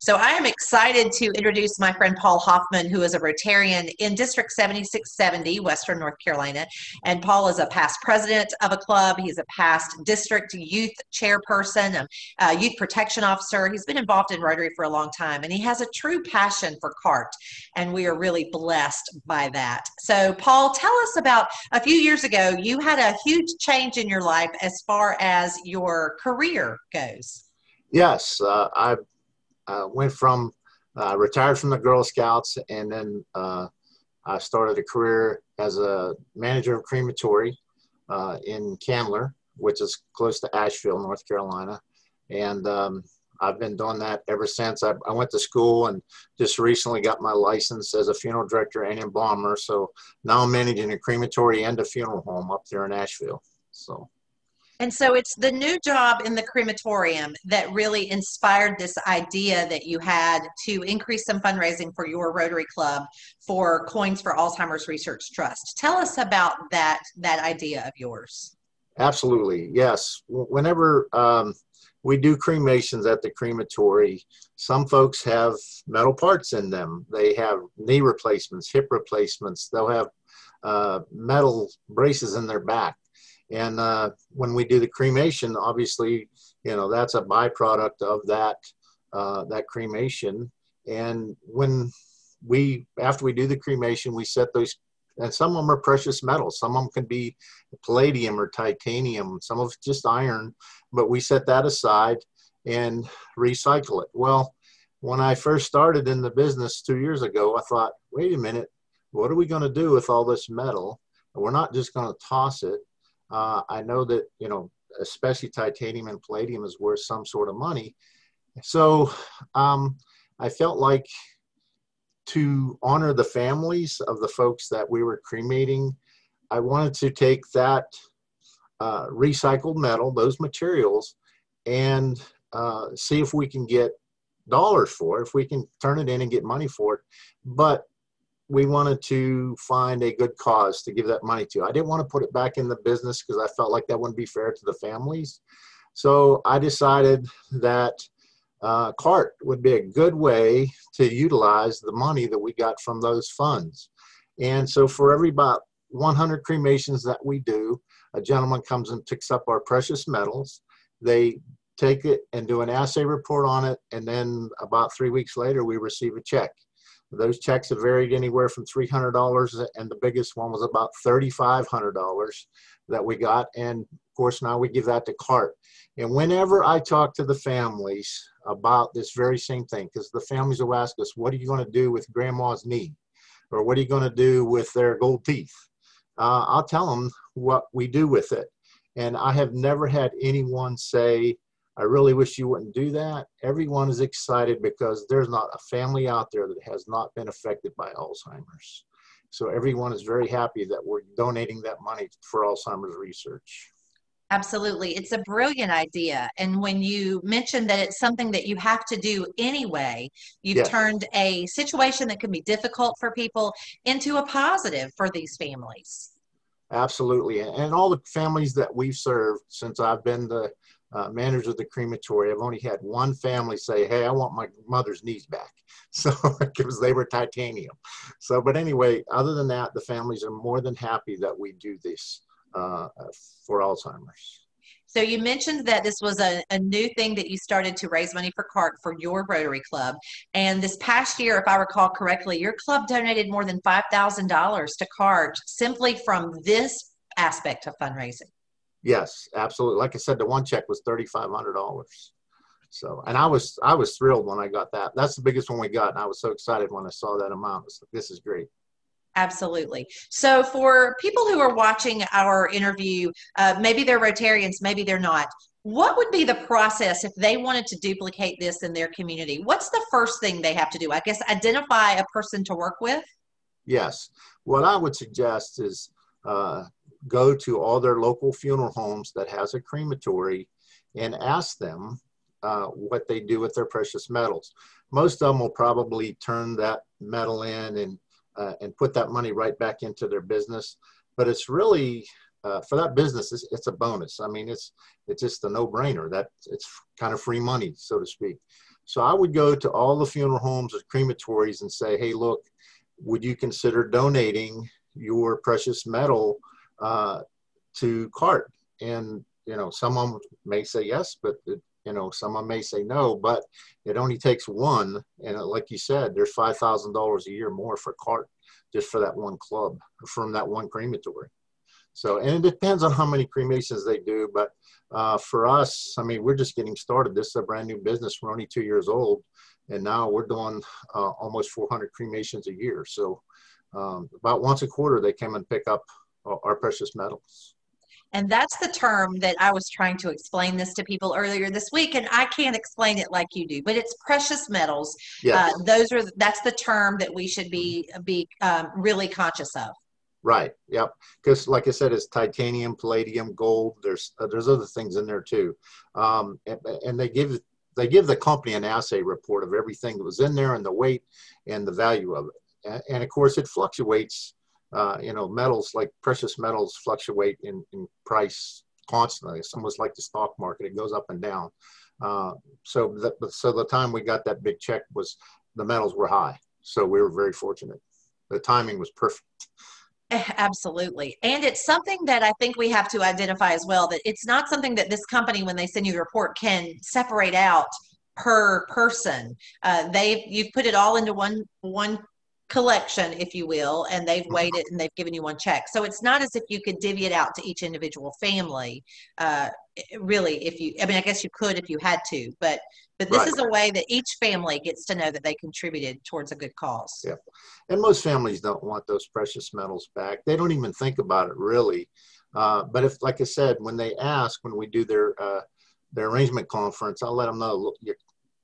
So I am excited to introduce my friend Paul Hoffman, who is a Rotarian in District 7670, Western North Carolina. And Paul is a past president of a club. He's a past district youth chairperson, a youth protection officer. He's been involved in Rotary for a long time, and he has a true passion for CART, and we are really blessed by that. So Paul, tell us about a few years ago, you had a huge change in your life as far as your career goes. Yes, I went from, retired from the Girl Scouts, and then I started a career as a manager of crematory in Candler, which is close to Asheville, North Carolina. And I've been doing that ever since. I went to school and just recently got my license as a funeral director and embalmer. So now I'm managing a crematory and a funeral home up there in Asheville. And so it's the new job in the crematorium that really inspired this idea that you had to increase some fundraising for your Rotary Club for Coins for Alzheimer's Research Trust. Tell us about that idea of yours. Absolutely, yes. Whenever we do cremations at the crematory, some folks have metal parts in them. They have knee replacements, hip replacements. They'll have metal braces in their back. And when we do the cremation, obviously, you know, that's a byproduct of that cremation. And after we do the cremation, we set those, and some of them are precious metals. Some of them can be palladium or titanium. Some of it's just iron, but we set that aside and recycle it. Well, when I first started in the business 2 years ago, I thought, wait a minute, what are we going to do with all this metal? We're not just going to toss it. I know that, you know, especially titanium and palladium is worth some sort of money. So I felt like to honor the families of the folks that we were cremating, I wanted to take that recycled metal, those materials, and see if we can get dollars for it, if we can turn it in and get money for it. But we wanted to find a good cause to give that money to. I didn't want to put it back in the business because I felt like that wouldn't be fair to the families. So I decided that CART would be a good way to utilize the money that we got from those funds. And so for every about 100 cremations that we do, a gentleman comes and picks up our precious metals. They take it and do an assay report on it, and then about 3 weeks later, we receive a check. Those checks have varied anywhere from $300, and the biggest one was about $3,500 that we got. And of course, now we give that to CART. And whenever I talk to the families about this very same thing, because the families will ask us, what are you going to do with grandma's knee? Or what are you going to do with their gold teeth? I'll tell them what we do with it. And I have never had anyone say, I really wish you wouldn't do that. Everyone is excited because there's not a family out there that has not been affected by Alzheimer's. So everyone is very happy that we're donating that money for Alzheimer's research. Absolutely. It's a brilliant idea. And when you mentioned that it's something that you have to do anyway, you've turned a situation that can be difficult for people into a positive for these families. Absolutely. And all the families that we've served since I've been the manager of the crematory, I've only had one family say, hey, I want my mother's knees back. So, because they were titanium. So, but anyway, other than that, the families are more than happy that we do this for Alzheimer's. So you mentioned that this was a new thing that you started to raise money for CART for your Rotary Club. And this past year, if I recall correctly, your club donated more than $5,000 to CART simply from this aspect of fundraising. Yes, absolutely. Like I said, the one check was $3,500. So, and I was thrilled when I got that. That's the biggest one we got. And I was so excited when I saw that amount. I was like, this is great. Absolutely. So for people who are watching our interview, maybe they're Rotarians, maybe they're not, what would be the process if they wanted to duplicate this in their community? What's the first thing they have to do? I guess identify a person to work with? Yes. What I would suggest is go to all their local funeral homes that has a crematory and ask them what they do with their precious metals. Most of them will probably turn that metal in and put that money right back into their business. But it's really, for that business, it's a bonus. I mean, it's just a no-brainer. That it's kind of free money, so to speak. So I would go to all the funeral homes or crematories and say, hey, look, would you consider donating your precious metal to CART? And, you know, someone may say yes, but, you know, someone may say no, but it only takes one. And like you said, there's $5,000 a year more for CART just for that one club, from that one crematory. So, and it depends on how many cremations they do. But for us, I mean, we're just getting started. This is a brand new business. We're only 2 years old. And now we're doing almost 400 cremations a year. So about once a quarter, they come and pick up our precious metals. And that's the term that I was trying to explain this to people earlier this week, and I can't explain it like you do, but it's precious metals. Yes. That's the term that we should be really conscious of. Right. Yep. Because like I said, it's titanium, palladium, gold. There's other things in there too, and they give the company an assay report of everything that was in there and the weight and the value of it. And of course, it fluctuates. You know, metals like precious metals fluctuate in price constantly. It's almost like the stock market; it goes up and down. So the time we got that big check was the metals were high, so we were very fortunate. The timing was perfect. Absolutely. And it's something that I think we have to identify as well, that it's not something that this company, when they send you the report, can separate out per person. You've put it all into one collection, if you will, and they've weighed it and they've given you one check. So it's not as if you could divvy it out to each individual family. Really, I mean, I guess you could if you had to, but this is a way that each family gets to know that they contributed towards a good cause. Yeah. And most families don't want those precious metals back. They don't even think about it really. But if, like I said, when they ask, when we do their arrangement conference, I'll let them know, look,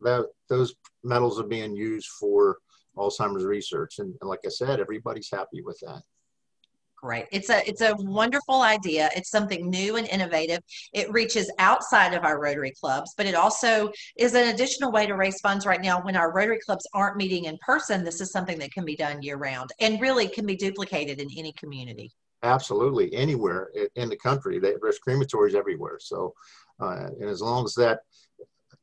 that those metals are being used for Alzheimer's research. And like I said, everybody's happy with that. Great. It's a wonderful idea. It's something new and innovative. It reaches outside of our Rotary clubs, but it also is an additional way to raise funds right now when our Rotary clubs aren't meeting in person. This is something that can be done year round and really can be duplicated in any community. Absolutely. Anywhere in the country. There's crematories everywhere. So, and as long as that,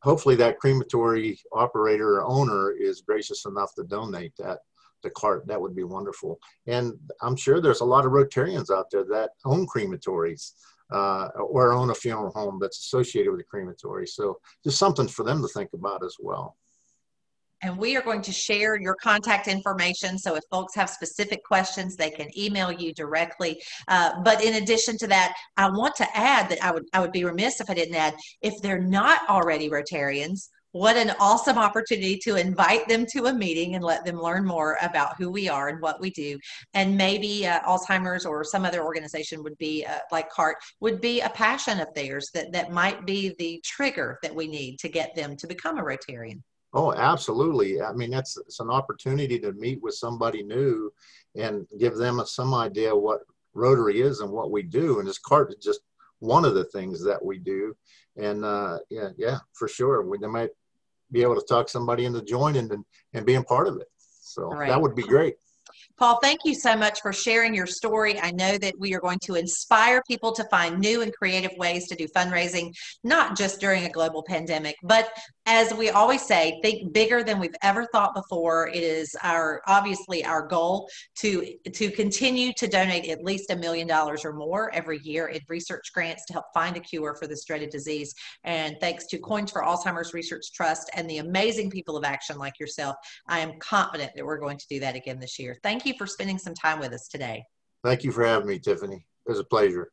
hopefully that crematory operator or owner is gracious enough to donate that to CART, that would be wonderful. And I'm sure there's a lot of Rotarians out there that own crematories or own a funeral home that's associated with a crematory. So just something for them to think about as well. And we are going to share your contact information. So if folks have specific questions, they can email you directly. But in addition to that, I want to add that I would be remiss if I didn't add, if they're not already Rotarians, what an awesome opportunity to invite them to a meeting and let them learn more about who we are and what we do. And maybe Alzheimer's or some other organization would be, like CART, would be a passion of theirs that might be the trigger that we need to get them to become a Rotarian. Oh, absolutely. I mean, it's an opportunity to meet with somebody new and give them some idea what Rotary is and what we do. And this CART is just one of the things that we do. And yeah, for sure. They might be able to talk somebody into joining and being part of it. So that would be great. Paul, thank you so much for sharing your story. I know that we are going to inspire people to find new and creative ways to do fundraising, not just during a global pandemic, but as we always say, think bigger than we've ever thought before. It is obviously our goal to continue to donate at least $1 million or more every year in research grants to help find a cure for this dreaded disease. And thanks to Coins for Alzheimer's Research Trust and the amazing people of action like yourself, I am confident that we're going to do that again this year. Thank you for spending some time with us today. Thank you for having me, Tiffany. It was a pleasure.